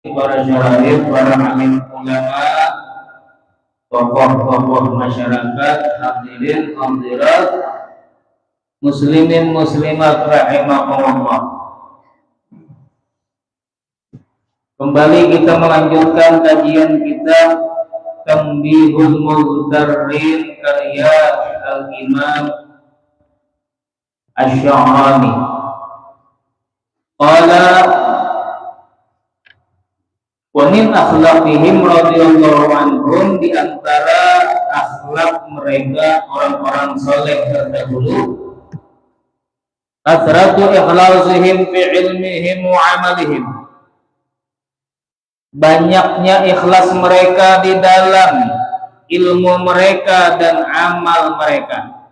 para syaraif, para alim ulama, tokoh-tokoh masyarakat, hadirin hadirat, muslimin muslimat rahimakumullah. Kembali kita melanjutkan kajian kita Tanbihul Mughtarrin karya Al-Imam Asy-Sya'rani. Qala wa min akhlaqihim radhiyallahu anhum, di antara akhlak mereka orang-orang saleh terdahulu, kathratu ikhlasihim fi ilmihim wa amalihim, banyaknya ikhlas mereka di dalam ilmu mereka dan amal mereka.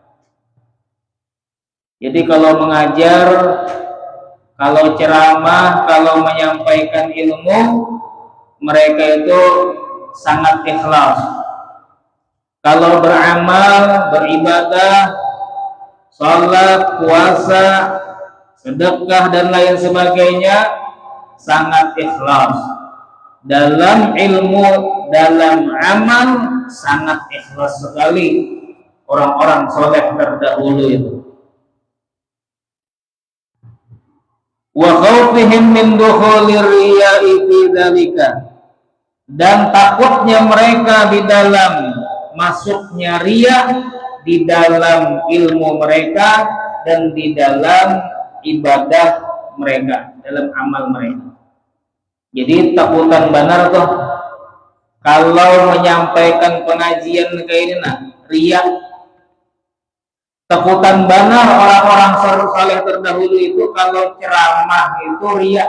Jadi kalau mengajar, kalau ceramah, kalau menyampaikan ilmu, mereka itu sangat ikhlas. Kalau beramal, beribadah, salat, puasa, sedekah dan lain sebagainya, sangat ikhlas. Dalam ilmu, dalam amal, sangat ikhlas sekali orang-orang soleh terdahulu itu. Wa khawfihim min dukhulir riya'i fi dzalika, dan takutnya mereka di dalam masuknya riya di dalam ilmu mereka dan di dalam ibadah mereka, dalam amal mereka. Jadi takutan benar tuh kalau menyampaikan pengajian kayak ini, riya. Takutan benar orang-orang saleh terdahulu itu kalau ceramah itu riya,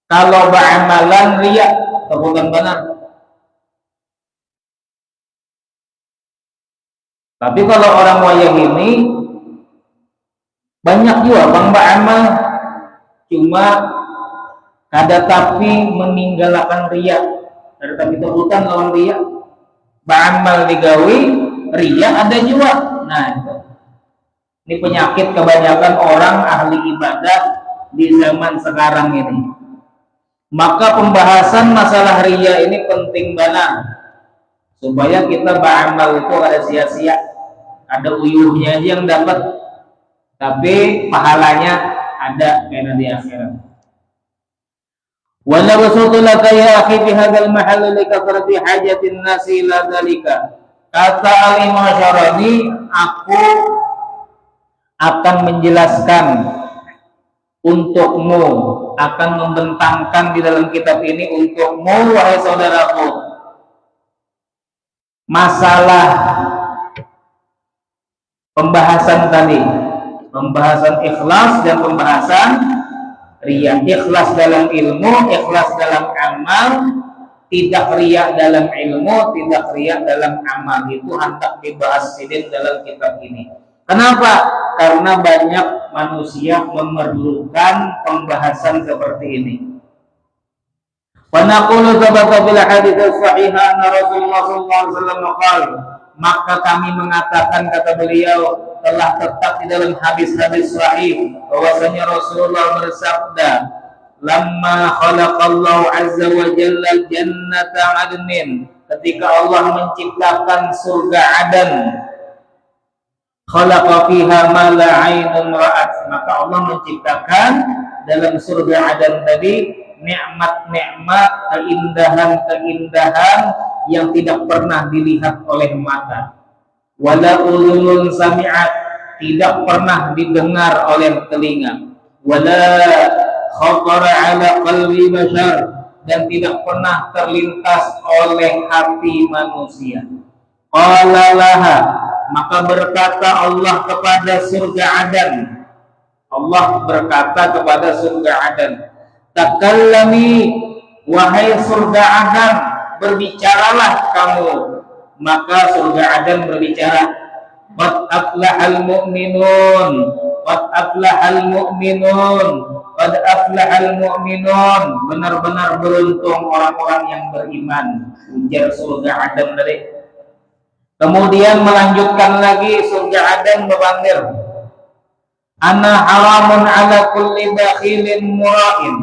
kalau beramalan riya, takutan benar. Tapi kalau orang wayang ini banyak juga bang beramal, cuma ada tapi meninggalkan riya, ada tapi takutan lawan riya. Beramal digawi, riya ada juga. Nah, ini penyakit kebanyakan orang ahli ibadah di zaman sekarang ini. Maka pembahasan masalah riya ini penting banget, supaya kita beramal itu ada sia-sia, ada uyuhnya aja yang dapat, tapi pahalanya ada karena di akhirat. Wala wasutulaka ya akhi fi hadzal mahall li kathrati hajatin nasi ila dzalika. Kata Al-Imam Asy-Sya'rani, aku akan menjelaskan untukmu, akan membentangkan di dalam kitab ini untukmu, wahai saudaraku, masalah pembahasan tadi, pembahasan ikhlas dan pembahasan riya. Ikhlas dalam ilmu, ikhlas dalam amal, tidak riya dalam ilmu, tidak riya dalam amal. Itu hendak dibahas sidin dalam kitab ini. Kenapa? Karena banyak manusia memerlukan pembahasan seperti ini. Wa naqulu sabata fil hadits sahih anna Rasulullah sallallahu alaihi wasallam qala, maka kami mengatakan, kata beliau, telah tetap di dalam hadis-hadis sahih bahwasanya Rasulullah bersabda, lamma khalaqallahu azza wa jalla jannata adnin, ketika Allah menciptakan surga Aden, khalaqa fiha ma la 'ainun ra'at, maka Allah menciptakan dalam surga Aden tadi nikmat-nikmat, keindahan-keindahan yang tidak pernah dilihat oleh mata, wala ulun sami'at, tidak pernah didengar oleh telinga, wala khatara ala qalbi bashar, dan tidak pernah terlintas oleh hati manusia. Qala laha, maka berkata Allah kepada surga Aden, Allah berkata kepada surga Aden, takallami, wahai surga Aden, berbicaralah kamu. Maka surga Aden berbicara, qad aflahal mu'minun, qad aflahal mu'minun, qad aflahal mu'minun, benar-benar beruntung orang-orang yang beriman, ujar surga Aden tadi. Kemudian melanjutkan lagi surga Aden memanggil, ana haramun ala kulli bakhilin mura'in,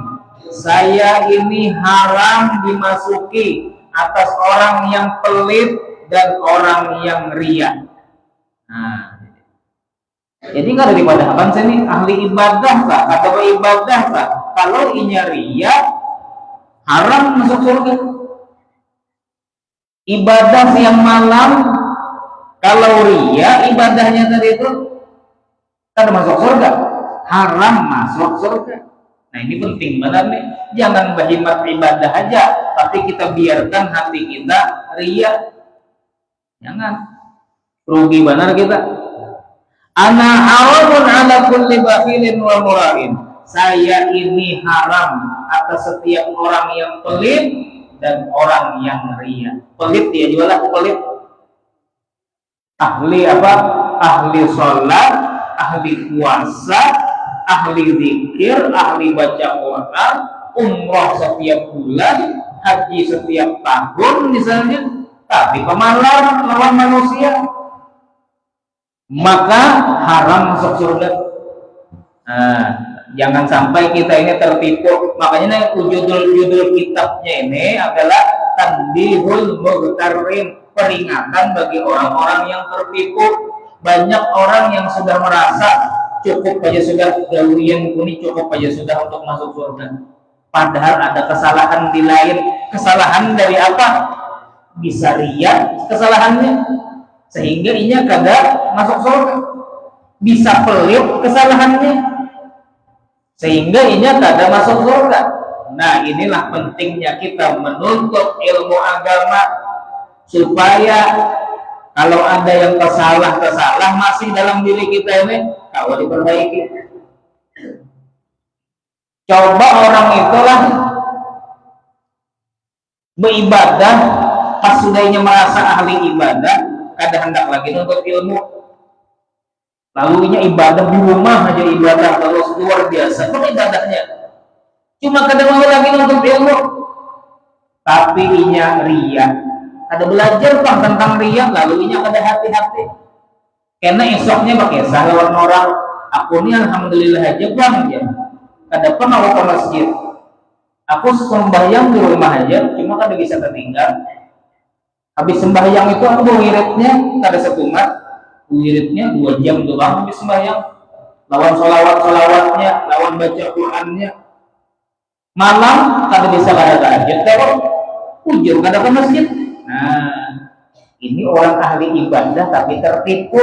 saya ini haram dimasuki atas orang yang pelit dan orang yang riya. Nah, jadi nggak ada dipadahkan saya ini ahli ibadah kah atau ibadah kah? Kalau inya riya, haram masuk surga. Ibadah siang malam, kalau riya ibadahnya tadi itu kan masuk surga, haram masuk surga. Nah ini penting banget nih, jangan berhemat ibadah aja, tapi kita biarkan hati kita riya, jangan rugi benar kita. Ana haramun ala kulli bakhilin wa murain. Saya ini haram atas setiap orang yang pelit dan orang yang riya. Pelit dia jualah pelit. Ahli apa? Ahli sholat, ahli puasa, ahli zikir, ahli baca Quran, umroh setiap bulan, haji setiap tahun misalnya, tapi pemalas lawan manusia, maka haram masuk surga. Nah, jangan sampai kita ini tertipu. Makanya judul kitabnya ini adalah Tanbihul Mughtarrin, peringatan bagi orang-orang yang tertipu. Banyak orang yang sudah merasa cukup aja sudah, gawian kuni cukup aja sudah untuk masuk surga. Padahal ada kesalahan di lain. Kesalahan dari apa? Bisa riya kesalahannya, sehingga inya kada masuk surga. Bisa pelit kesalahannya, sehingga inya kada masuk surga. Nah inilah pentingnya kita menuntut ilmu agama, supaya kalau ada yang kesalah masih dalam diri kita ini, kalau diperbaiki. Coba orang itulah beribadah, pas sudahnya merasa ahli ibadah, kada hendak lagi nuntut ilmu. Lalu inya ibadah di rumah aja, ibadah terus luar biasa kok ibadahnya, cuma kada mau lagi nuntut ilmu. Tapi inya riya, kada belajar bang tentang riya, lalu inya kada hati-hati. Karena esoknya pakai lawan orang, aku ini alhamdulillah aja bang ya, kada pernah ke masjid. Aku sembahyang di rumah aja, cuma kada bisa tertinggal. Habis sembahyang itu aku wiridnya kada setumat, wiridnya 2 jam doang habis sembahyang. Lawan solawatnya, lawan baca Qurannya. Malam kada bisa kada tahajud, terus ujur kada ke masjid. Nah, ini orang ahli ibadah tapi tertipu.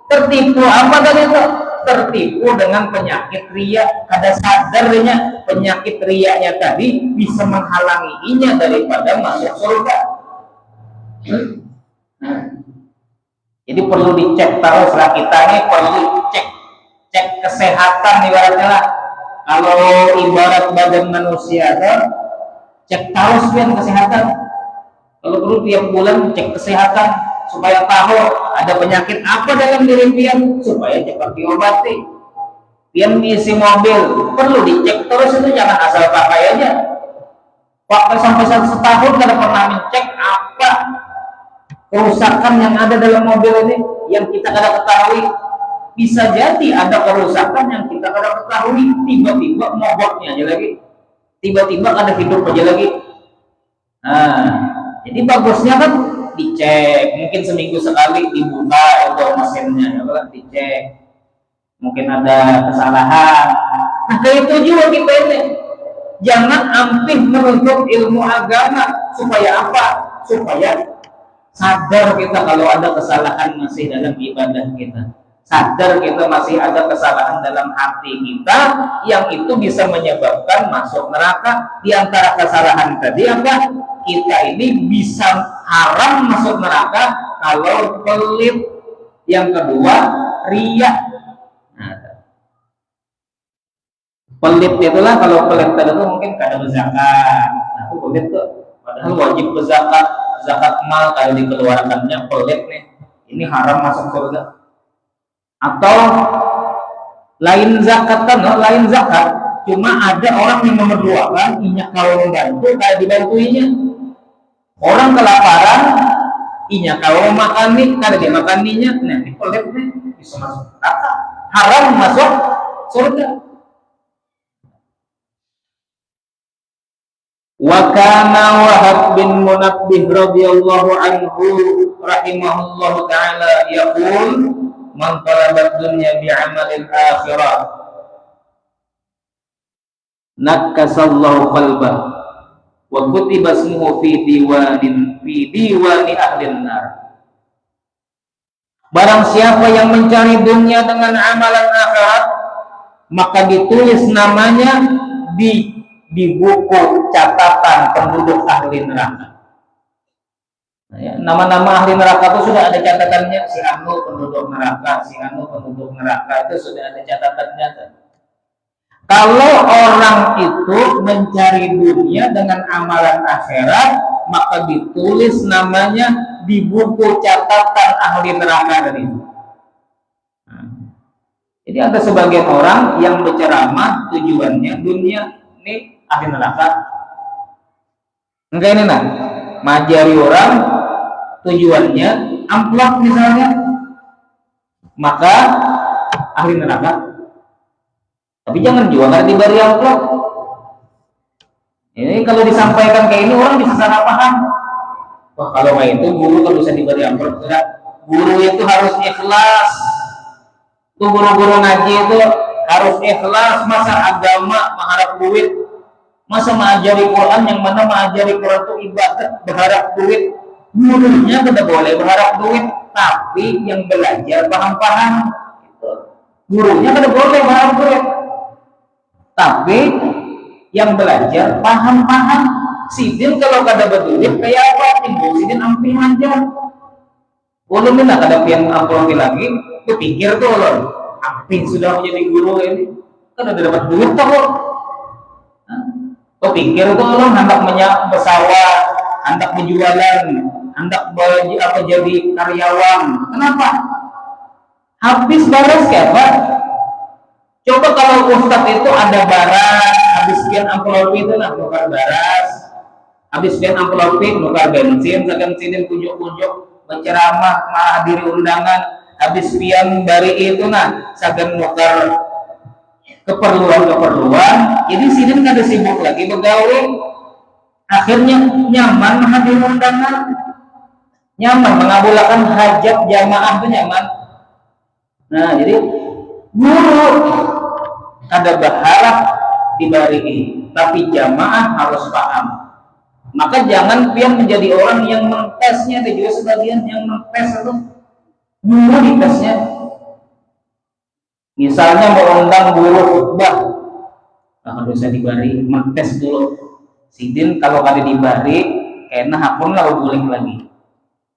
Tertipu apa tadi itu? Tertipu dengan penyakit riya. Kada sadarnya penyakit riyanya tadi bisa menghalangi inya daripada masuk surga. Jadi perlu dicek terus lah, kita ini perlu cek kesehatan ibaratnya lah. Kalau ibarat badan manusia kan, cek terus pian kesehatan. Kalau perlu tiap bulan cek kesehatan supaya tahu ada penyakit apa dalam diri pian, supaya cepat diobati. Pian isi mobil perlu dicek terus, itu jangan asal pakai aja. Waktu sampai 1 tahun kada pernah mencek apa kerusakan yang ada dalam mobil ini yang kita kada ketahui. Bisa jadi ada kerusakan yang kita kada ketahui, tiba-tiba mogoknya aja lagi, tiba-tiba kada hidup aja lagi. Nah, jadi bagusnya kan dicek, mungkin seminggu sekali dibuka itu mesinnya, ya dicek, mungkin ada kesalahan. Nah kayak itu juga kita ini, jangan ampih menuntut ilmu agama. Supaya apa? Supaya sadar kita kalau ada kesalahan masih dalam ibadah kita, sadar kita masih ada kesalahan dalam hati kita yang itu bisa menyebabkan masuk neraka. Di antara kesalahan tadi apa? Kita ini bisa haram masuk neraka kalau pelit. Yang kedua, riya. Nah, pelit itulah, kalau pelit tadi itu mungkin kada berzakat. Nah, itu pelit tuh, padahal wajib berzakat, zakat mal kalau dikeluarkannya pelit nih, ini haram masuk surga. Atau lain zakat kan, lain zakat, cuma ada orang yang memerlukan, inya kalau membantu kayak dibantuinya. Orang kelaparan, inya kalau makan nih, kada dimakaninya, nah ini pelit nih, bisa masuk neraka, haram masuk surga. Wa kana Wahab bin Munabbih radhiyallahu anhu rahimahullahu taala yaqul man talabat dunya bi'amalil akhirah nakasallahu qalbah wa kutiba ismuhu fi diwani ahlin nar. Barang siapa yang mencari dunia dengan amalan akhirat, maka ditulis namanya di buku catatan penduduk ahli neraka. Nah, ya, nama-nama ahli neraka itu sudah ada catatannya. Si Anu penduduk neraka, si Anu penduduk neraka, itu sudah ada catatannya. Kalau orang itu mencari dunia dengan amalan akhirat, maka ditulis namanya di buku catatan ahli neraka tadi. Jadi ada sebagian orang yang berceramah tujuannya dunia ini ahli neraka. Enggak ini nah, mengajari orang tujuannya amplop misalnya, maka ahli neraka. Tapi jangan juga karena diberi amplop. Ini kalau disampaikan kayak ini orang bisa salah paham. Wah kalau kayak itu guru kalau bisa diberi amplop, guru itu harus ikhlas. Tuh guru-guru ngaji itu harus ikhlas. Masa agama mengharap duit, masa mengajari Quran yang mana mengajari Quran itu ibadah berharap duit. Gurunya tidak boleh berharap duit, tapi yang belajar paham-paham. Gurunya tidak boleh berharap duit, tapi yang belajar paham-paham. Sidin kalau kada berduit kayak apa? Timbul sidin amping aja. Ulun mina kada pian amping lagi, kupikir tuh ulun amping sudah menjadi guru ini, kan udah dapat duit tuh. Kupikir tuh ulun hendak bersawah, hendak berjualan, hendak jadi karyawan. Kenapa? Habis baras kayak apa? Coba kalau ustadz itu ada baras, habis pian amplop itu nak nukar baras, habis pian amplop nukar bensin, sedang sidin kunjuk-kunjuk berceramah, menghadiri undangan, habis pian bari itu nah sedang nukar keperluan. Jadi sidin kada sibuk lagi bergaul, akhirnya nyaman menghadiri undangan, nyaman mengabulkan hajat jamaah itu nyaman. Nah jadi guru kada berharap dibari, tapi jamaah harus paham. Maka jangan pian menjadi orang yang mentesnya. Ada juga sebagian yang mentes itu guru di tesnya. Misalnya mau undang guru khutbah, nah harus dibari, mentes dulu. Sidin kalau kada dibari, kena hakun lah guling lagi.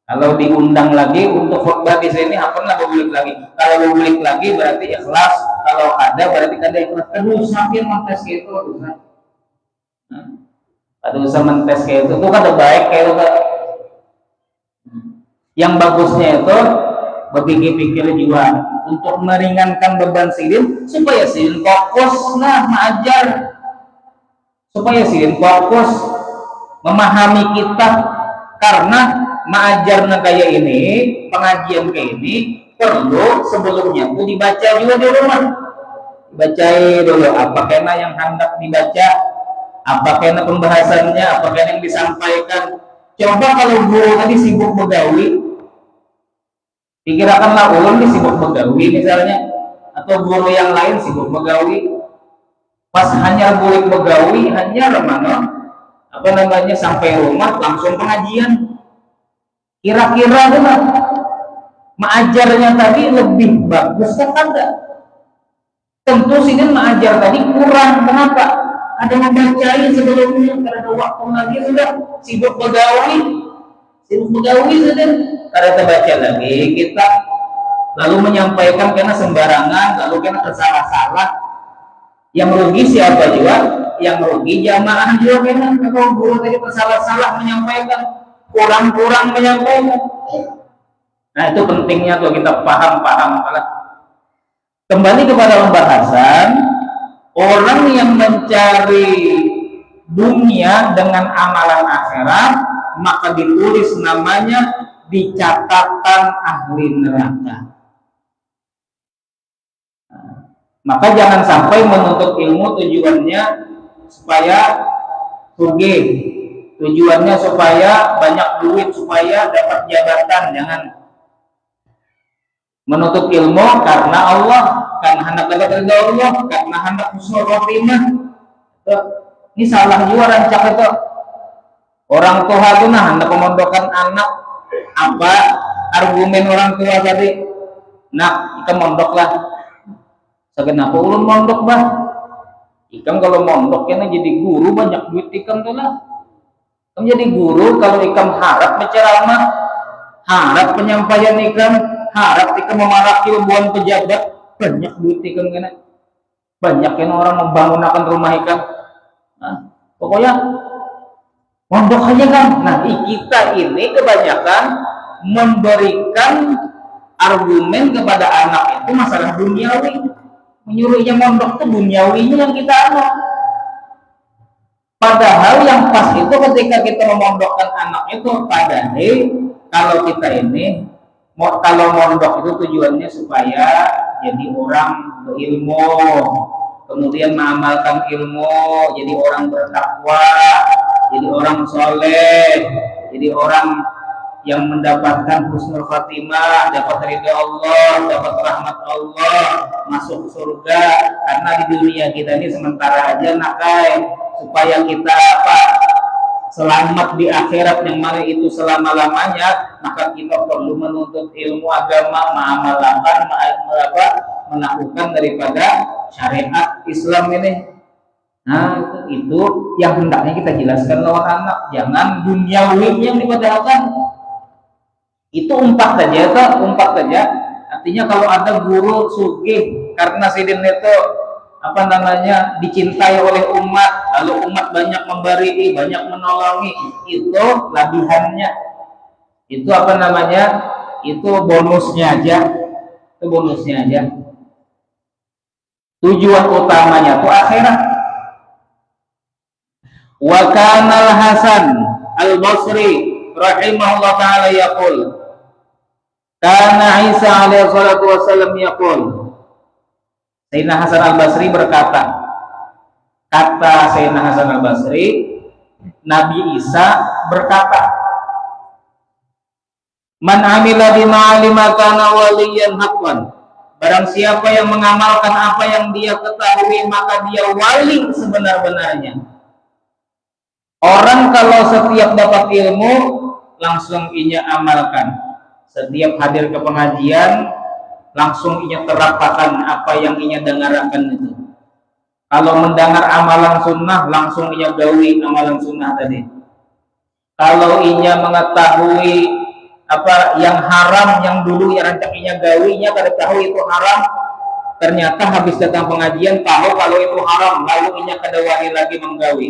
Kalau diundang lagi untuk khutbah di sini, hakun lah guling lagi. Kalau guling lagi berarti ikhlas. Kalau ada berarti kada ikhlas. Aduh, sampai mentes gitu, aduh. Ada usah mentes kayak itu tuh kada baik kayak itu. Yang bagusnya itu berpikir-pikir juga untuk meringankan beban sidin supaya sidin fokus nah mengajar, supaya sidin fokus memahami kita. Karena mengajar kayak ini, pengajian kayak ini perlu sebelumnya tuh dibaca juga di rumah. Bacain dulu apa kena yang hendak dibaca, apa kena pembahasannya, apa kena yang disampaikan. Coba kalau guru tadi sibuk begawi, pikirkanlah ulun sibuk begawi misalnya, atau guru yang lain sibuk begawi, pas hanya boleh begawi hanya mana apa namanya sampai rumah langsung pengajian. Kira-kira benar mengajarnya tadi lebih bagus kan tidak? Tentu sini mengajar tadi kurang. Kenapa? Ada membacain sebelumnya, karena waktu lagi sudah sibuk begawi sudah, kada terbaca lagi kita, lalu menyampaikan karena sembarangan, lalu karena tersalah-salah. Yang rugi siapa juga? Yang rugi jamaah juga karena kalau guru tadi tersalah-salah menyampaikan, kurang-kurang menyampaikan. Nah itu pentingnya tuh kita paham-paham. Kembali kepada pembahasan, orang yang mencari dunia dengan amalan akhirat, maka ditulis namanya di catatan ahli neraka. Maka jangan sampai menuntut ilmu tujuannya supaya sugih, tujuannya supaya banyak duit, supaya dapat jabatan. Jangan. Menuntut ilmu karena Allah, karena hendak dapat ridha Allah, karena hendak husnul khotimah. Ini salah juga rancak itu. Orang tua itu hendak memondokkan anak, apa argumen orang tua tadi? Nak, kita mondoklah. Sekenapa ulun mondok bah? Ikam kalau mondok kena jadi guru banyak duit ikam tuh lah. Ikam jadi guru kalau ikam harap berceramah, harap penyampaian ikam, harap ikam memaraki ribuan pejabat, banyak duit ikam kena. Banyak yang orang membangunkan rumah ikam. Nah, pokoknya mondok aja kan. Nah, kita ini kebanyakan memberikan argumen kepada anak itu masalah duniawi. Menyuruhnya mondok itu duniawinya yang kita anak. Padahal yang pas itu ketika kita memondokkan anak itu, padahal kalau kita ini kalau mondok itu tujuannya supaya jadi orang berilmu, kemudian mengamalkan ilmu, jadi orang bertakwa, jadi orang soleh, jadi orang yang mendapatkan husnul khatimah, dapat ridha Allah, dapat rahmat Allah, masuk surga. Karena di dunia kita ini sementara aja nakai, supaya kita apa? Selamat di akhirat yang mana itu selama-lamanya, maka kita perlu menuntut ilmu agama, mengamalkan, melakukan daripada syariat Islam ini. Nah, itu yang hendaknya kita jelaskan lewat anak, jangan duniawi yang dipadahkan. Itu umpat saja, umpat saja. Artinya kalau ada guru sugih karena sidin itu apa namanya dicintai oleh umat, lalu umat banyak memberi, banyak menolongi, itu labihannya. Itu apa namanya? Itu bonusnya aja. Itu bonusnya aja. Tujuan utamanya itu akhirat. Wa kana al-Hasan al-Basri rahimahullah taala yaqul, karena Isa alaihi salatu wasallam yaqul, Sayyidina Hasan al-Basri berkata, kata Sayyidina Hasan al-Basri, Nabi Isa berkata, man amila bima alima kana waliyan haqqan, barang siapa yang mengamalkan apa yang dia ketahui maka dia wali sebenar-benarnya. Orang kalau setiap dapat ilmu langsung inya amalkan, setiap hadir ke pengajian langsung inya terapkan apa yang inya dengarkan itu. Kalau mendengar amalan sunnah langsung inya gawi amalan sunnah tadi. Kalau inya mengetahui apa yang haram yang dulu ya rancak inya gawi, inya kada tahu itu haram, ternyata habis datang pengajian tahu kalau itu haram, lalu inya kada wani lagi menggawi.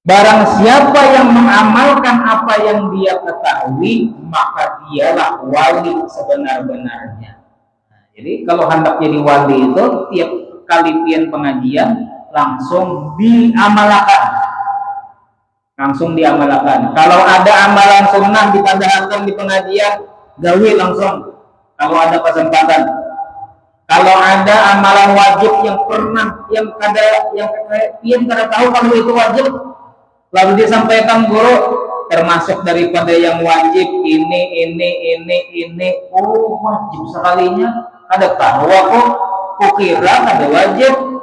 Barang siapa yang mengamalkan apa yang dia ketahui, maka dialah wali sebenar-benarnya. Nah, jadi kalau hendak jadi wali itu tiap kali pian pengajian langsung diamalkan. Langsung diamalkan. Kalau ada amalan sunnah dipadahkan di pengajian, gawe langsung. Kalau ada kesempatan. Kalau ada amalan wajib yang pernah yang pian kada tahu kalau itu wajib, lalu disampaikan guru termasuk daripada yang wajib ini oh wajib sekalinya ada tahu aku kukira ada wajib.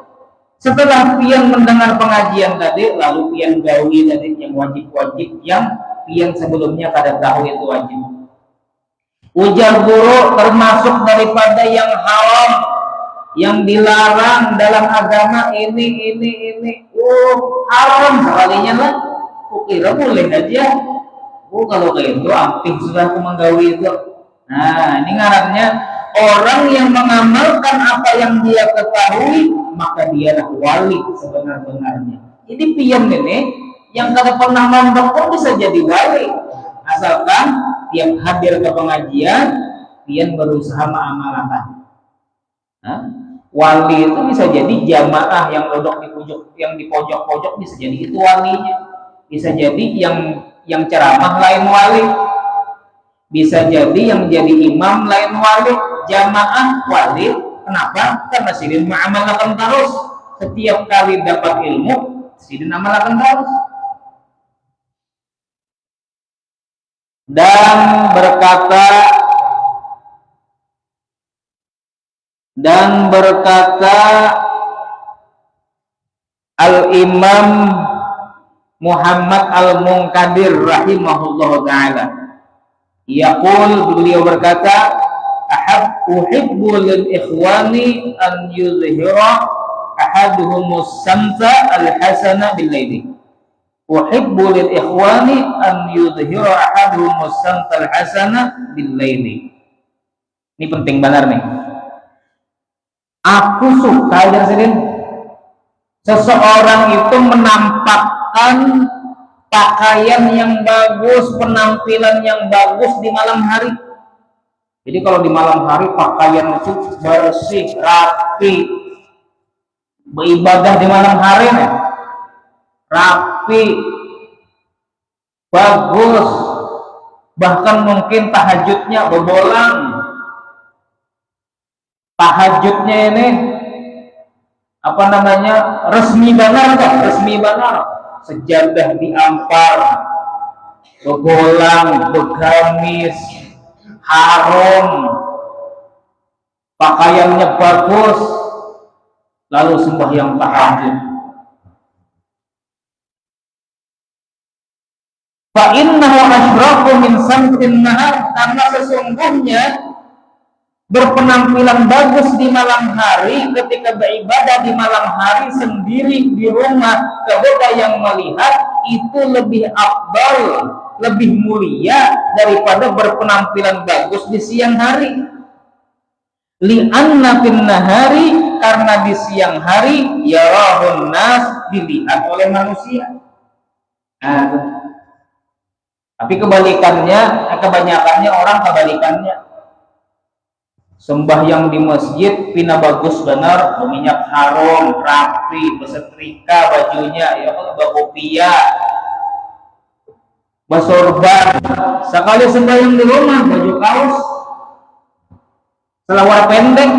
Setelah pian mendengar pengajian tadi lalu pian gawi tadi yang wajib-wajib yang pian sebelumnya kada tahu itu wajib. Ujar guru termasuk daripada yang haram yang dilarang dalam agama ini oh haram sekalinya lah, kukira boleh aja. Oh kalau kayak itu aktif sudah aku menggawi itu. Nah ini ngarannya orang yang mengamalkan apa yang dia ketahui maka dialah wali sebenar-benarnya. Jadi pian ini yang kada pernah mondok pun bisa jadi wali asalkan tiap hadir ke pengajian pian berusaha mengamalkan. Nah, wali itu bisa jadi jamaah yang duduk di pojok-pojok bisa jadi itu walinya. Bisa jadi yang ceramah lain wali. Bisa jadi yang jadi imam lain wali, jamaah wali. Kenapa? Karena sidin mengamalkan terus. Setiap kali dapat ilmu sidin amalakan terus. Dan berkata Al-Imam Muhammad Al-Munkadir rahimahullah ta'ala, yaqul, beliau berkata, uhibbu lil ikhwani an yuzhira ahaduhumus samta al-hasana bil laili. Uhibbu lil ikhwani an yuzhira ahaduhumus samta al-hasana bil laili. Ini penting benar nih. Aku suka seseorang itu menampakkan pakaian yang bagus, penampilan yang bagus di malam hari. Jadi kalau di malam hari pakaian itu bersih, rapi, beribadah di malam hari nih, rapi, bagus, bahkan mungkin tahajudnya berbolang. Tahajudnya ini resmi banget, sejadah diampar, berbolang, bergamis, harum, pakaiannya bagus, lalu sembahyang tahajud. Fa innahu ashrafu min samtin nahar, karena sesungguhnya berpenampilan bagus di malam hari, ketika beribadah di malam hari sendiri di rumah, kepada yang melihat itu lebih afdal, lebih mulia daripada berpenampilan bagus di siang hari. Li'anna fin nahari, karena di siang hari yarahun nas, dilihat oleh manusia. Tapi kebanyakannya orang kebalikannya. Sembahyang di masjid pina bagus benar, berminyak harum, rapi, bersetrika bajunya, ya kan, berkopiah, bersorban. Sekali sembahyang di rumah baju kaos, selawar pendek,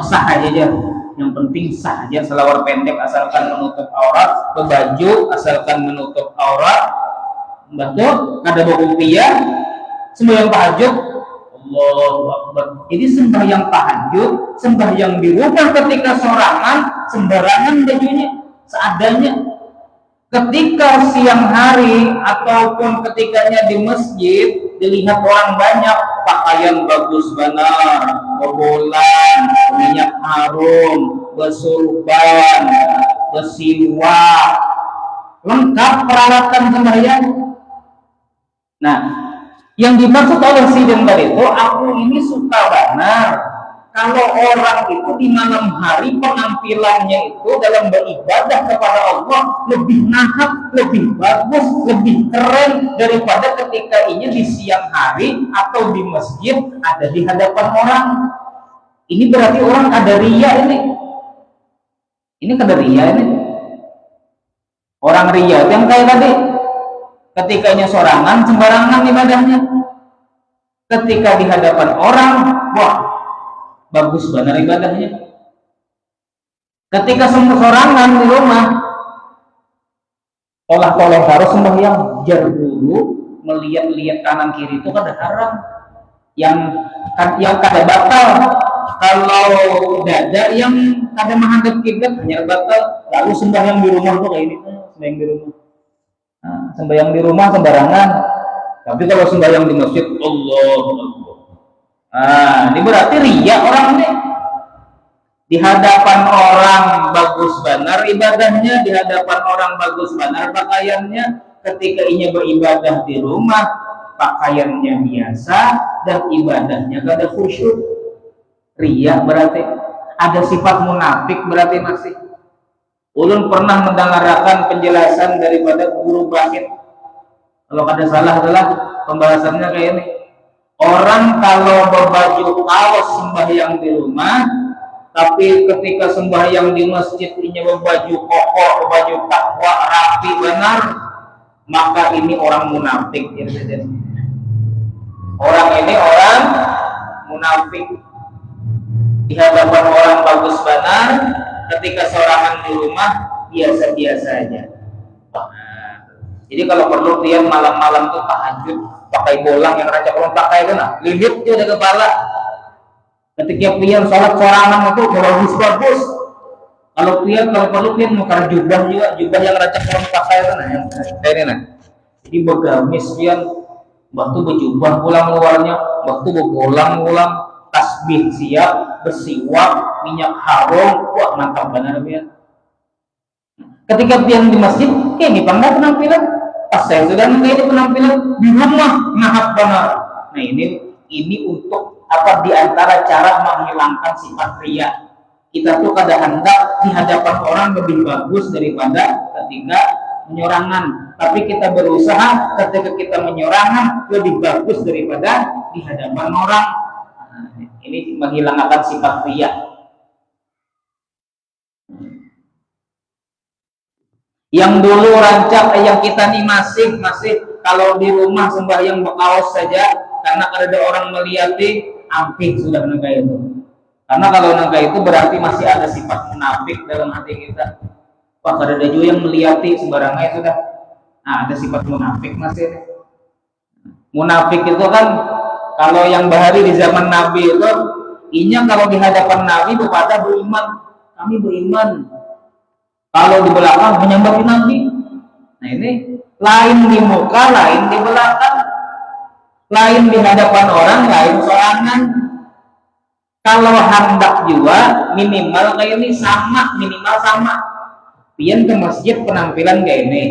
sah aja. Yang penting sah aja selawar pendek asalkan menutup aurat, baju asalkan menutup aurat, betul, kada berkopiah, sembahyang tahajud. Allahu Akbar. Jadi sembahyang tahajud, sembahyang di rumah ketika sorangan, sembarangan bajunya, seadanya. Ketika siang hari ataupun ketikanya di masjid, dilihat orang banyak, pakaian bagus benar, berbolang, minyak harum, bersurban, bersiwak, lengkap peralatan sembahyang. Nah, yang dimaksud oleh sidin tadi itu, aku ini suka benar kalau orang itu di malam hari penampilannya itu dalam beribadah kepada Allah lebih nahak, lebih bagus, lebih keren daripada ketika ini di siang hari atau di masjid ada di hadapan orang. Ini berarti orang ada riya ini. Ini kada riya ini. Orang riya yang kayak tadi, ketikanya sorangan, sembarangan ibadahnya. Ketika di hadapan orang, wah, bagus benar ibadahnya. Ketika sorangan di rumah, toleh harus sembahyang, jar dulu melihat-lihat kanan kiri itu kada haram. Yang kada batal. Kalau dada yang kada menghadap kiblat hanya batal. Lalu sembahyang di rumah tuh kayak ini, sembahyang di rumah. Sembahyang di rumah sembarangan, tapi kalau sembahyang di masjid, Allahu Akbar. Ini berarti riya orang ini. Di hadapan orang bagus benar ibadahnya, di hadapan orang bagus benar pakaiannya. Ketika ia beribadah di rumah, pakaiannya biasa dan ibadahnya kada khusyuk. Riya berarti ada sifat munafik, berarti masih. Ulun pernah mendengarkan penjelasan daripada guru Bahid. Kalau kada salah adalah pembahasannya kayak ini. Orang kalau berbaju kaos sembahyang di rumah, tapi ketika sembahyang di masjid ini berbaju kokoh, berbaju takwa, rapi benar, maka ini orang munafik. Ya, orang ini orang munafik. Di hadapan orang bagus benar, ketika sorangan di rumah biasa-biasa aja. Nah, jadi kalau perlu pian malam-malam tuh tahajud pakai bolang yang rancak orang pakai itu nah, lilit dia ada kepala. Ketika pian sholat sorangan itu bagus-bagus. Kalau perlu pian nukar jubah juga, jubah yang rancak orang pakai itu nah, yang kayak ini nah. Jadi begamis pian, waktu berjubah pulang luarnya, waktu berbolang ulang, tasbih siap, bersiwak, minyak harum, wah mantap benar pian. Ketika pian di masjid, ini pangkat penampilan. Pas saya sudah menjadi penampilan di rumah, nahap benar. Nah ini untuk apa di antara cara menghilangkan sifat riya. Kita tuh kadang hendak di hadapan orang lebih bagus daripada ketika menyorangan. Tapi kita berusaha ketika kita menyorangan lebih bagus daripada di hadapan orang. Nah, ini menghilangkan sifat riya. Yang dulu rancak yang kita nih masih kalau di rumah sembahyang berkaos saja karena ada orang melihati ampik sudah nengka itu. Karena kalau nengka itu berarti masih ada sifat munafik dalam hati kita. Wah ada juga yang melihati sembarangnya sudah. Nah ada sifat munafik masih. Munafik itu kan kalau yang bahari di zaman Nabi itu, inya kalau di hadapan Nabi berkata beriman, kami beriman. Kalau di belakang menyambat Nabi. Nah ini lain di muka, lain di belakang, lain di hadapan orang, lain sorangan. Kalau hendak juga minimal kayak ini sama, minimal sama. Pian ke masjid penampilan kayak ini,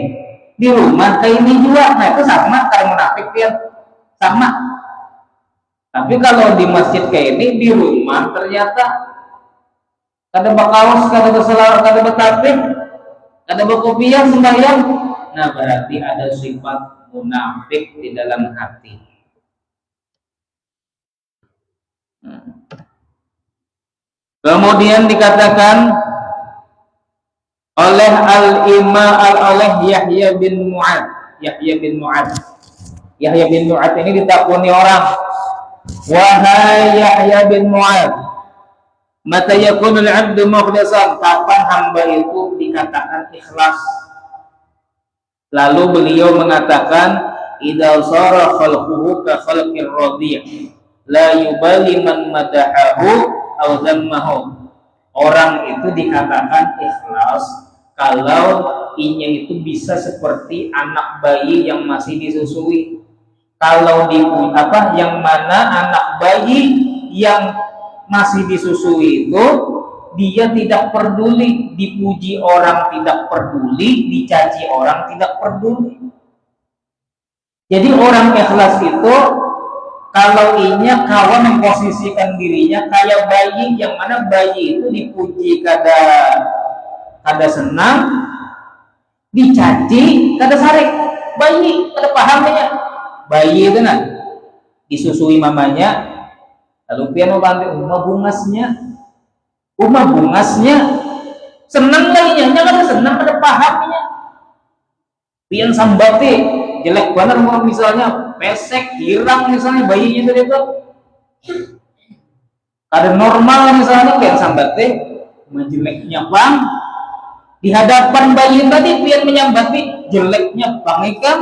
di rumah kayak ini juga. Nah itu sama, kalau munafik pian sama. Tapi kalau di masjid kayak ini, di rumah ternyata kada bakaos, kada berselawat, kada bertasbih, kada berkopiah sembahyang. Nah berarti ada sifat munafik di dalam hati. Kemudian dikatakan oleh oleh Yahya bin Mu'ad. Yahya bin Mu'ad ini ditakuni orang, wahai Yahya bin Mu'ad, mata yakunul 'abdu mukhlishan, kapan hamba itu dikatakan ikhlas? Lalu beliau mengatakan, idza sara khalquhu ka khalqir radhi' la yubali man madahahu aw dzammahu. Orang itu dikatakan ikhlas kalau inya itu bisa seperti anak bayi yang masih disusui. Kalau yang mana anak bayi yang masih disusui itu dia tidak peduli, dipuji orang tidak peduli, dicaci orang tidak peduli. Jadi orang ikhlas itu kalau inya kawan memposisikan dirinya kayak bayi, yang mana bayi itu dipuji kada senang, dicaci kada sarik. Bayi kada pahamnya. Bayi itu nah disusui mamanya, lalu pian membantu umah bungasnya senang lainnya, kada senang, kada pahamnya. Pian sambati jelek banget misalnya pesek, hirang misalnya bayinya itu kada normal misalnya, pian sambati jeleknya bang di hadapan bayi tadi, pian menyambati jeleknya bang ikan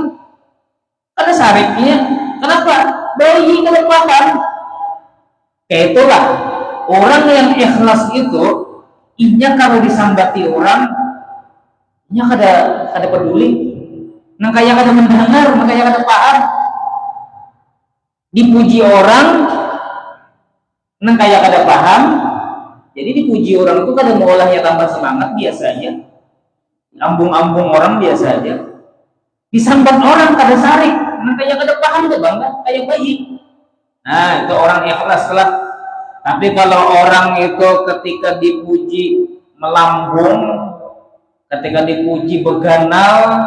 ada sariknya. Kenapa? Bayi kada paham. Kayak itulah orang yang ikhlas itu, inya kalau disambati orang, inya kada peduli. Nang kaya kada mendengar, nang kaya kada paham. Dipuji orang, nang kaya kada paham. Jadi dipuji orang itu kada mengolahnya tambah semangat biasa aja. Ambung-ambung orang biasa aja. Disambat orang kada sarik, nang kaya kada paham tuh bangga, kayak bayi. Nah, itu orang ikhlas lah. Tapi kalau orang itu ketika dipuji melambung, ketika dipuji beganal,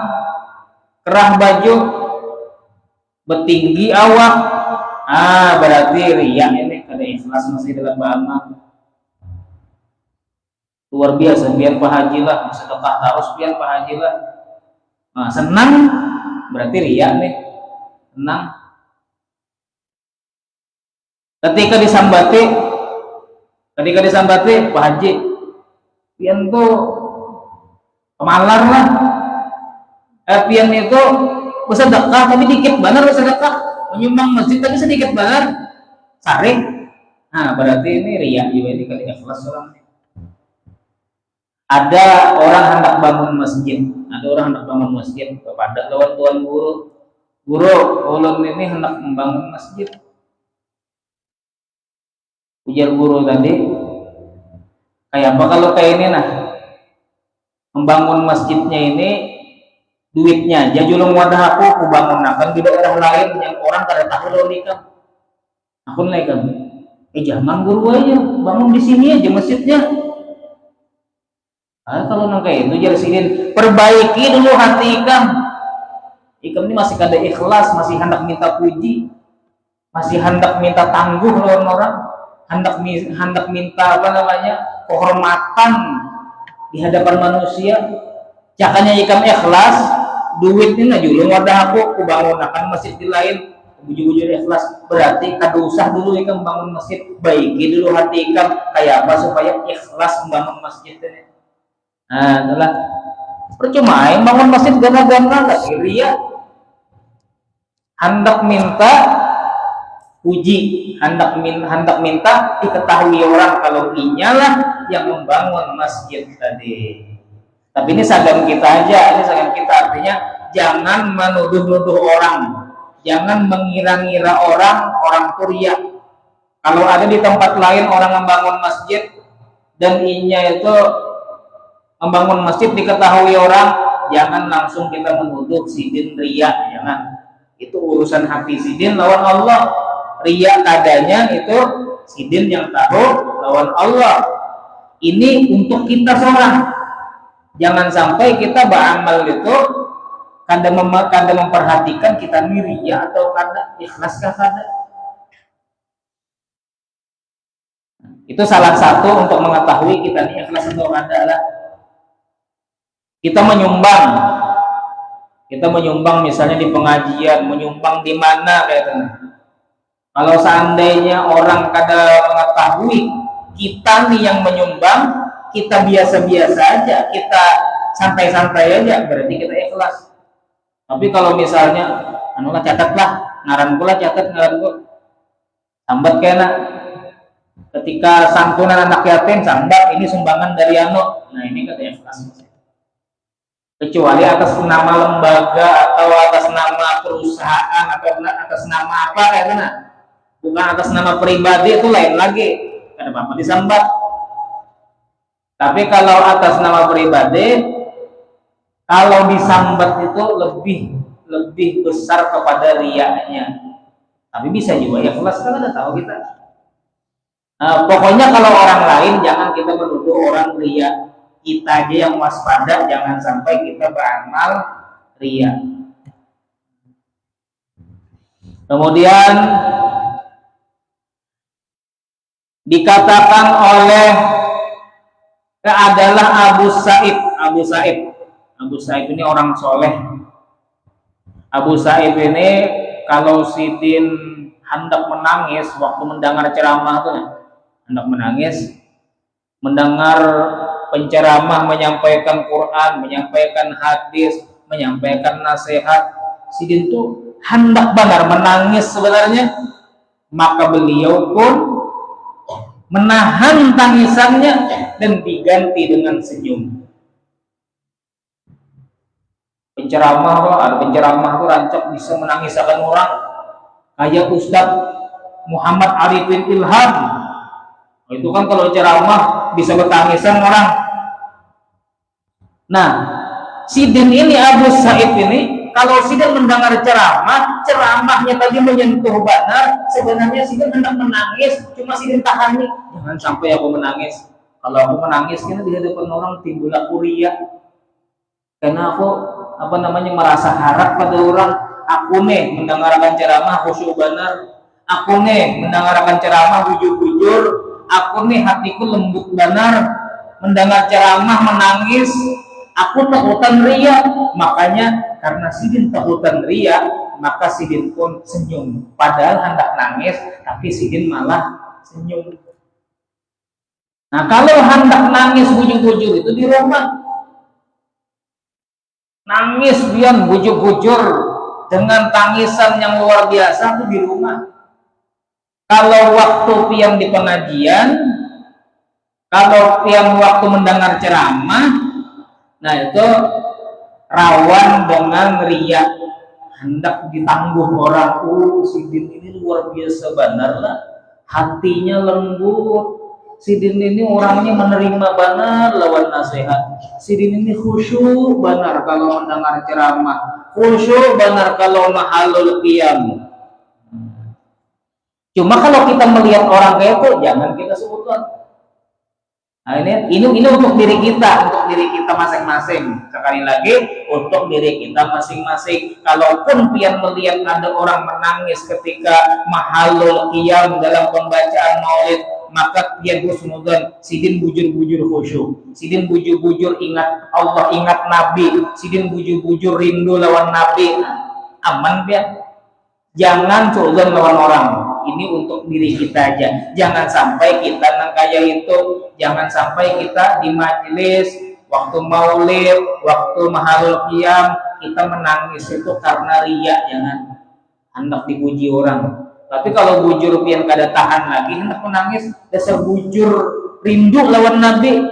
kerah baju, bertinggi awak, berarti riya ini kada ikhlas masih dalam bahasa. Luar biasa, biar Pak Haji lah, sedekah terus biar Pak Haji lah. Nah, senang berarti riya nih, senang. Ketika disambati Pak Haji, pian tuh pemalar lah. Pian itu bersedekah tapi dikit benar bersedekah, menyumbang masjid tapi sedikit benar, saring. Nah, berarti ini riya juga, ini kali ikhlas orang. Ada orang hendak bangun masjid, kepada lawan tuan guru, ulun ini hendak membangun masjid. Ujar guru tadi, kayak apa kalau kayak ini nah, membangun masjidnya ini duitnya aja julung wadah aku bangunakan di daerah lain yang orang kada tahu lo nikah. Aku kan, jangan guru aja bangun di sini aja masjidnya. Kalau nang kayak itu jadi sidin, perbaiki dulu hati ikam ini masih kada ikhlas, masih hendak minta puji, masih hendak minta tangguh lawan orang, hendak minta kehormatan di hadapan manusia. Jakanya ikam ikhlas, duitnya julung wadah aku bangunakan masjid di lain, bujur-bujur ikhlas, berarti kada usah dulu ikam bangun masjid, baiki dulu hati ikam kayak apa supaya ikhlas membangun masjid ini. Nah, adalah percuma yang bangun masjid gana-gana enggak riya. Hendak minta puji, hendak minta diketahui orang kalau inyalah yang membangun masjid tadi. Tapi ini sagam kita aja, artinya jangan menuduh-nuduh orang, jangan mengira-ngira orang itu riya. Kalau ada di tempat lain orang membangun masjid dan inya itu membangun masjid diketahui orang, jangan langsung kita menuduh sidin riya, jangan. Itu urusan hati sidin lawan Allah. Riya kadanya itu sidin yang tahu lawan Allah. Ini untuk kita seorang. Jangan sampai kita beramal itu kada memperhatikan kita ini riya atau kada, ikhlaskah kada. Itu salah satu untuk mengetahui kita ini ikhlas atau kada lah. Kita menyumbang misalnya di pengajian, menyumbang di mana kayak gitu. Kalau seandainya orang kada mengetahui kita nih yang menyumbang, kita biasa-biasa aja, kita santai-santai aja, berarti kita ikhlas. Tapi kalau misalnya catatlah ngaran ngaranku sambat kena ketika santunan anak yatim sambat ini sumbangan dari nah ini kata ikhlas. Kecuali atas nama lembaga atau atas nama perusahaan atau atas nama apa kayak mana, bukan atas nama pribadi, itu lain lagi, kada apa-apa disambat. Tapi kalau atas nama pribadi, kalau disambat itu lebih besar kepada riyanya. Tapi bisa juga ya ikhlas, kan ada tahu kita. Pokoknya kalau orang lain jangan kita menuduh orang riya. Kita aja yang waspada, jangan sampai kita beramal riya. Kemudian dikatakan oleh adalah Abu Sa'id ini orang soleh. Abu Sa'id ini kalau sidin hendak menangis waktu mendengar ceramah tuh, hendak menangis mendengar penceramah menyampaikan Quran, menyampaikan hadis, menyampaikan nasihat, sidin tuh hendak benar menangis sebenarnya, maka beliau pun menahan tangisannya dan diganti dengan senyum. Ada penceramah tuh rancak bisa menangiskan orang, kayak Ustadz Muhammad Arifin Ilham. Itu kan kalau ceramah bisa bertangisan orang. Nah, sidin ini Abu Sa'id ini kalau sidin mendengar ceramahnya tadi menyentuh benar, sebenarnya sidin hendak menangis, cuma sidin tahan nih, jangan sampai aku menangis. Kalau aku menangis kan di hadapan orang timbul aku riya, karena aku merasa harap pada orang. Aku nih mendengarkan ceramah khusyuk benar, aku nih mendengarkan ceramah bujur-bujur, aku nih hatiku lembut benar, mendengar ceramah menangis, aku takutan riya. Makanya karena sidin takutan riya, maka sidin pun senyum, padahal hendak nangis tapi sidin malah senyum. Nah, kalau hendak nangis bujur-bujur itu di rumah, nangis pian bujur-bujur dengan tangisan yang luar biasa tuh di rumah. Kalau waktu pian di pengajian, kalau pian waktu mendengar ceramah, nah itu rawan dengan riya, hendak ditangguh orang. Si Din ini luar biasa benar lah, hatinya lembut. Si Din ini orangnya menerima benar lawan nasihat. Si Din ini khusyuk benar kalau mendengar ceramah, khusyuk benar kalau mahalul qiyam. Cuma kalau kita melihat orang kayak itu, jangan kita sebutkan. Nah, ini untuk diri kita masing-masing. Sekali lagi untuk diri kita masing-masing. Kalaupun pian melihat ada orang menangis ketika mahalul qiyam dalam pembacaan maulid, maka pian husnudzon, sidin bujur-bujur khusyuk, sidin bujur-bujur ingat Allah, ingat Nabi, sidin bujur-bujur rindu lawan Nabi. Aman pian. Jangan suudzon lawan orang. Ini untuk diri kita aja. Jangan sampai kita nang kaya itu, jangan sampai kita di majelis waktu maulid, waktu mahalul qiyam kita menangis itu karena riya. Jangan hendak dipuji orang. Tapi kalau bujur pian kada tahan lagi hendak menangis, dasar bujur rindu lawan Nabi,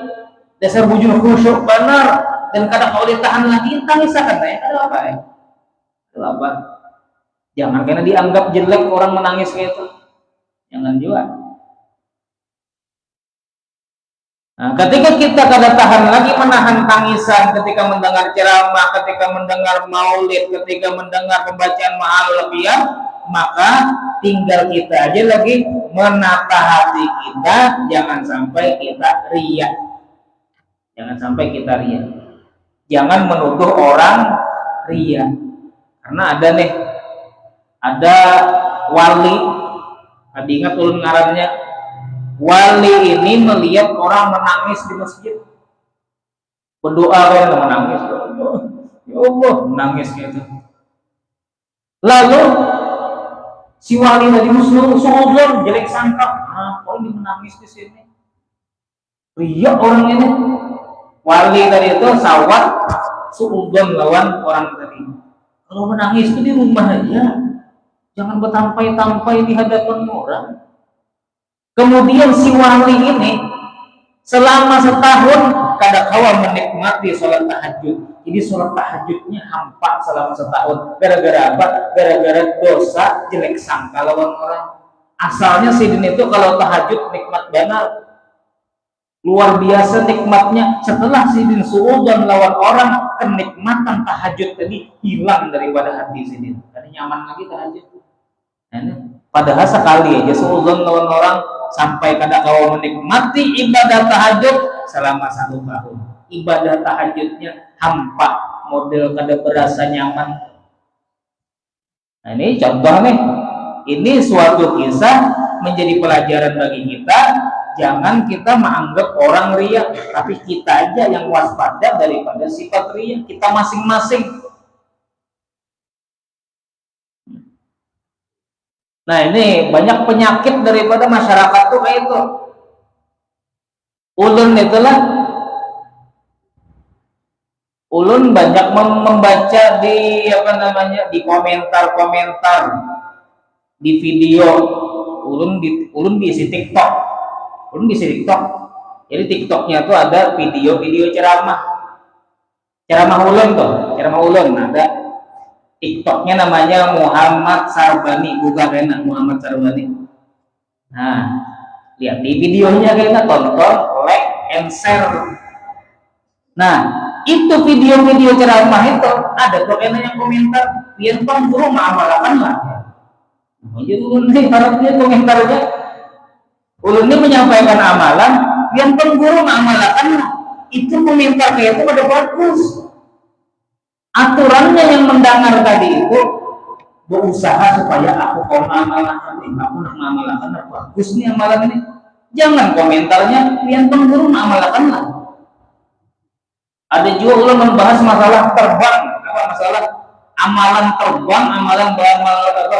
dasar bujur khusyuk benar dan kada mau ditahan lagi, tangis akan ada apa ya? Ada apa? Jangan karena dianggap jelek orang menangis kayak itu. Jangan juga. Nah, ketika kita kada tahan lagi menahan tangisan ketika mendengar ceramah, ketika mendengar maulid, ketika mendengar pembacaan mahalul qiyam, maka tinggal kita aja lagi menata hati kita, jangan sampai kita riya. Jangan sampai kita riya. Jangan menuduh orang riya. Karena ada wali, ingat ulun ngarannya, wali ini melihat orang menangis di masjid, berdoa kan menangis, ya Allah menangis gitu. Lalu si wali tadi suudzon jelek sangka, kok ini menangis di sini? Riya orang ini. Wali tadi itu sawat suudzon lawan orang tadi. Kalau menangis itu di rumah aja. Jangan bertampai-tampai di hadapan orang. Kemudian si wali ini selama setahun kada kawa menikmati sholat tahajud. Jadi sholat tahajudnya hampa selama setahun. Gara-gara apa? Gara-gara dosa jelek sangka lawan orang. Asalnya si Din itu kalau tahajud nikmat benar, luar biasa nikmatnya. Setelah si Din suudzon lawan orang, kenikmatan tahajud tadi hilang daripada hati si Din. Kada nyaman lagi tahajud. Padahal sekali aja suudzon lawan orang sampai kada kau menikmati ibadah tahajud selama 1 tahun. Ibadah tahajudnya hampa, model kada berasa nyaman. Nah, ini contoh nih. Ini suatu kisah menjadi pelajaran bagi kita. Jangan kita menganggap orang riya, tapi kita aja yang waspada daripada sifat riya kita masing-masing. Nah, ini banyak penyakit daripada masyarakat tuh kayak itu. Ulun banyak membaca di di komentar-komentar di video. Ulun diisi TikTok. Jadi TikToknya tuh ada video-video ceramah ulun ada. TikToknya namanya Muhammad Sarbani, bukan enak Muhammad Sarbani. Nah, lihat di videonya kayaknya, tonton, like, and share. Nah, itu video-video ceramah itu ada tuh kayaknya yang komentar, biar bang guru mengamalkan lah. Jadi ulun nih harapnya komentarnya, ulun ini menyampaikan amalan, biar bang guru mengamalkan lah. Itu komentar kayak itu pada bagus. Aturannya yang mendengar tadi itu berusaha supaya aku mengamalkan, aku nak mengamalkan bagus nih amalan ini. Jangan komentarnya yang pengguru mengamalkan lah. Ada juga ulun membahas masalah terbang, masalah amalan terbang, amalan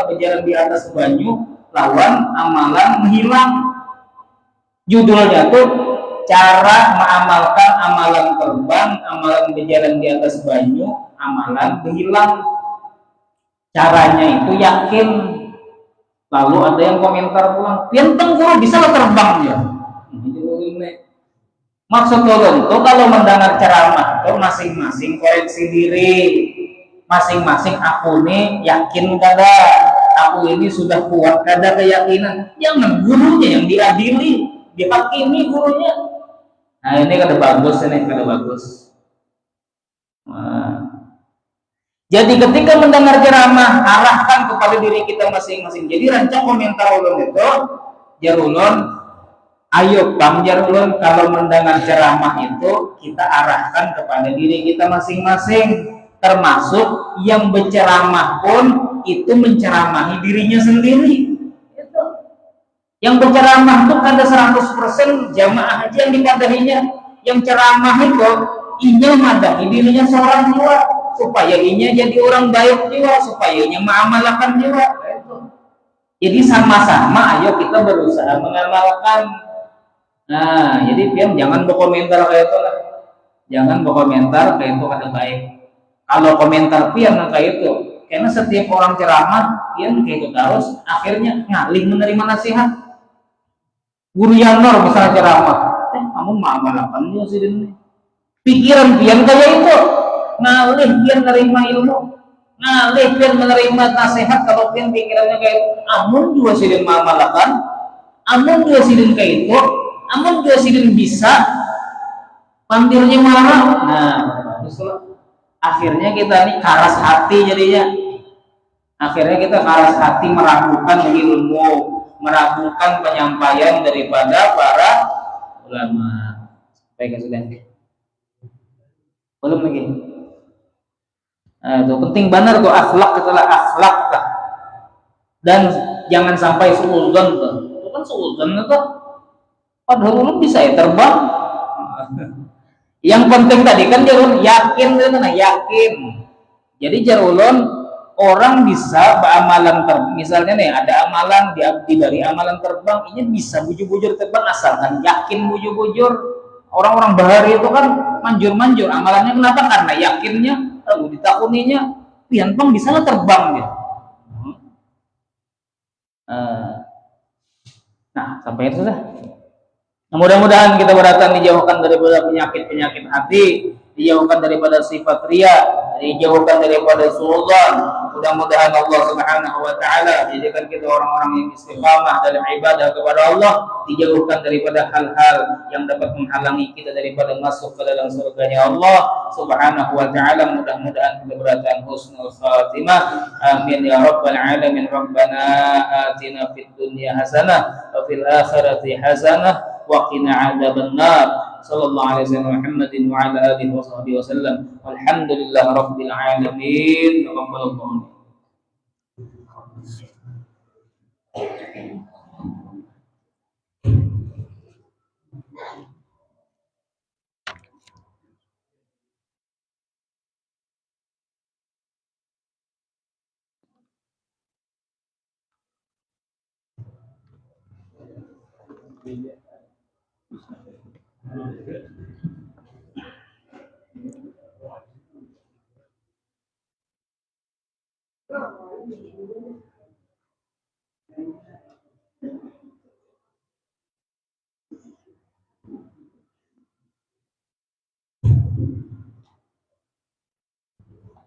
berjalan di atas banyu, lawan amalan menghilang. Judulnya tuh cara mengamalkan amalan terbang, amalan berjalan di atas banyu, amalan hilang. Caranya itu yakin. Lalu ada yang komentar pulang, pianteng guru bisa terbang ya. Maksud ulun tuh kalau mendengar ceramah tuh masing-masing koreksi diri, masing-masing aku nih yakin kada, aku ini sudah kuat kada keyakinan. Jangan gurunya yang diadili, dihakimi gurunya. Nah ini kada bagus, ini kada bagus. Nah, jadi ketika mendengar ceramah arahkan kepada diri kita masing-masing. Jadi rancang komentar ulun itu, jar ulun, ayo Bang Jarulun, kalau mendengar ceramah itu kita arahkan kepada diri kita masing-masing, termasuk yang berceramah pun itu menceramahi dirinya sendiri. Itu. Yang berceramah itu ada 100% jamaah aja yang dipadahinya. Yang ceramah itu inya madahi dirinya seorang jiwa, supaya inya jadi orang baik jiwa, supaya inya mengamalkan jiwa. Itu. Jadi sama-sama ayo kita berusaha mengamalkan. Nah, jadi pian jangan berkomentar kayak itu lah. Jangan berkomentar kayak itu kada baik. Kalau komentar pian kayak itu, karena setiap orang ceramah pian kayak itu terus, akhirnya ngalih menerima nasihat. Guru Yanor misalnya ceramah, kamu mengamalkan dia sih ini. Pikiran pian kayak itu, ngalih pian menerima ilmu, ngalih pian menerima nasihat. Kalau pian pikirannya kayak itu, amun juga sih mengamalkan, amun juga sih kayak itu. Amun juga sidin bisa pandirnya marah. Nah, akhirnya kita ini karas hati jadinya. Akhirnya kita karas hati meragukan ilmu, meragukan penyampaian daripada para ulama. Baik sudah. Belum lagi. Nah, itu penting benar kok akhlak itulah akhlak lah. Dan jangan sampai suudzon tuh. Itu kan suudzon itu. Padahal ulun bisa ya terbang. Yang penting tadi kan jarulun yakin, yakin. Jadi jarulun orang bisa beramalan terbang. Misalnya nih ada amalan di dari amalan terbang, ini bisa bujur-bujur terbang asalkan yakin bujur-bujur. Orang-orang bahari itu kan manjur-manjur amalannya kenapa? Karena yakinnya, lalu ditakuninya, pian pang bisa lah terbang dia. Nah sampai itu sudah. Mudah-mudahan kita berdatang dijauhkan daripada penyakit-penyakit hati, dijauhkan daripada sifat ria, dijauhkan daripada suudzon. Mudah-mudahan Allah Subhanahu wa taala jadikan kita orang-orang yang istiqamah dalam ibadah kepada Allah, dijauhkan daripada hal-hal yang dapat menghalangi kita daripada masuk ke dalam surganya Allah Subhanahu wa taala. Mudah-mudahan kita berdatang husnul khatimah. Amin ya rabbal alamin. Rabbana atina fid dunya hasanah wa fil akhirati hasanah وقنا عذاب النار صلى الله عليه وسلم محمد وعلى آله وصحبه وسلم والحمد لله رب العالمين تقبل الله.